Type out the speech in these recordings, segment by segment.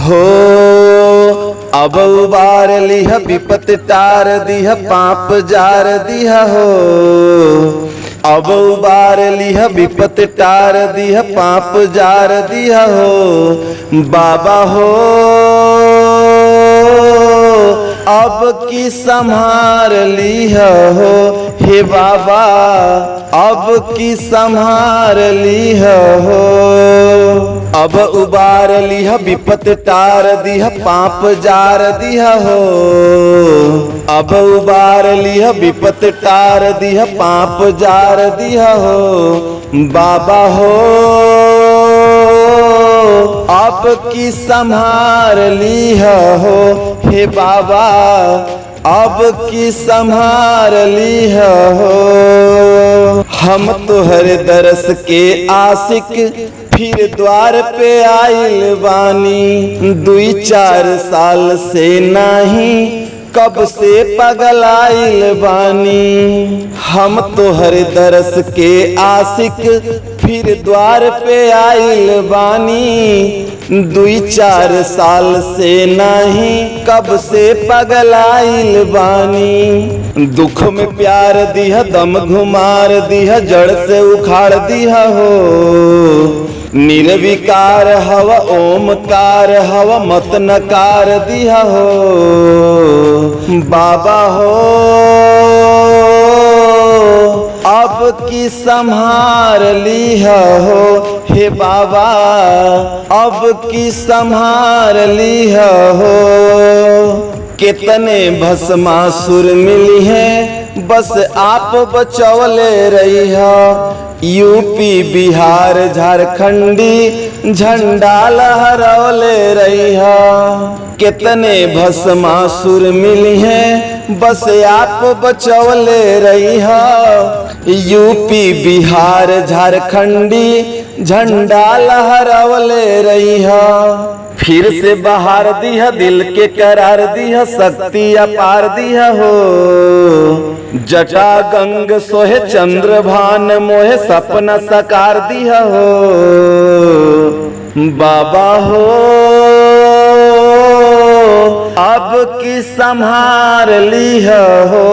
हो अब उबार लिह विपत टार दिह पाप जार दिह हो अब उबार लिह विपत टार दिह पाप जार दिह हो बाबा हो अब की संहार लिह हो हे बाबा अब की संहार लिह हो अब उबार लिह विपत टार दिह पाप जार दिह हो अब उबार लिह विपत टार दिह पाप जार दिह हो बाबा हो अब की संहार लिह हो हे बाबा अब की संहार लिह हो हम तुहर दरस के आशिक फिर द्वार पे आइल बानी 2-4 साल से नहीं कब से पगल आइल बानी हम तोहर दरस के आशिक फिर द्वार पे आइल बानी 2-4 साल से नहीं कब से पगल आइल बानी दुख में प्यार दिया दम घुमार दिया जड़ से उखाड़ दिया हो निर्विकार हव ओमकार हव मत नकार दिया हो बाबा हो अब की संहार लिह हो हे बाबा अब की संहार लिह हो कितने भस्मासुर मिली हैं बस आप बचौले रही हो यूपी बिहार झारखंडी झंडा लहरौले रही हो कितने भस्मासुर मिली हैं बस आप बचौले रही हो यूपी बिहार झारखंडी झंडा लहरौले रही हो फिर से बहार दिया दिल के करार दिया शक्ति अपार दिया हो जटा गंग सोहे चंद्रभान मोहे सपना साकार दिया हो बाबा हो अब की संहार लिह हो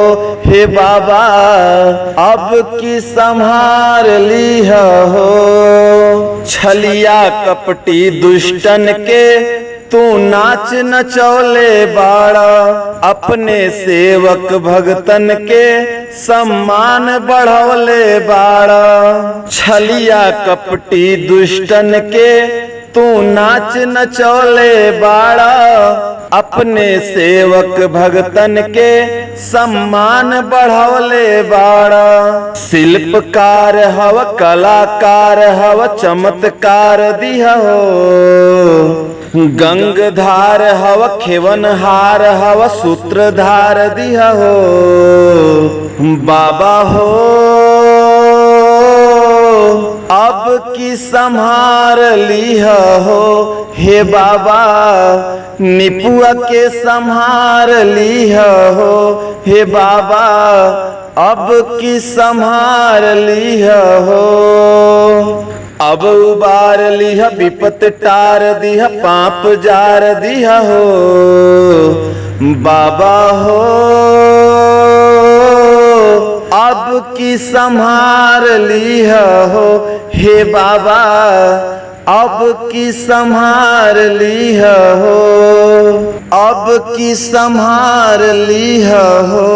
हे बाबा अब की संहार लिह हो छलिया कपटी दुष्टन के तू नाच नचौले बाड़ा अपने सेवक भगतन के सम्मान बढ़ौले बाड़ा छलिया कपटी दुष्टन के तू नाच नचौले बाड़ा अपने सेवक भगतन के सम्मान बढ़ौले बाड़ा शिल्पकार हव कलाकार हव चमत्कार दिया हो गंगधार हव खेवनहार हव सूत्रधार दिया हो बाबा हो अब की संहार लिह हो हे बाबा निपुआ के संहार लिह हो हे बाबा अब की संहार लिह हो अब उबार लिह विपत टार दिह पाप जार दिह हो बाबा हो अब की संहार लिह हो हे बाबा अब की संहार लिह हो अब की संहार लिह हो।